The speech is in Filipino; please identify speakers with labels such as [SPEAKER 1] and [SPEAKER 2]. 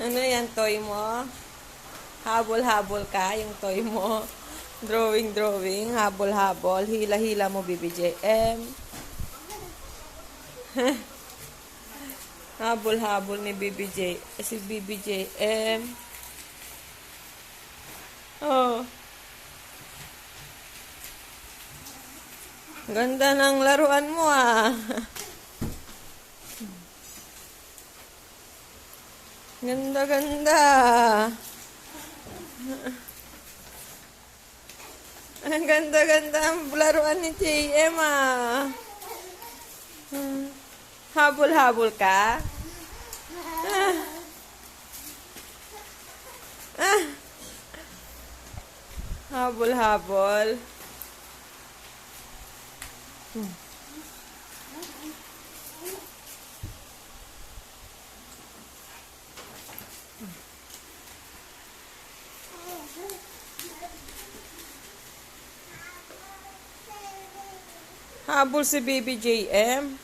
[SPEAKER 1] Ano yan, toy mo? Habol-habol ka, yung toy mo. Drawing, habol-habol. Hila-hila mo, BBJM. Habol-habol ni si BBJM. Oh. Ganda ng laruan mo ah. Ganda. Ang ganda ang laruan ni JM ah. Habol-habol ka? Ah. Ah. Habol-habol. Habol si BBJM.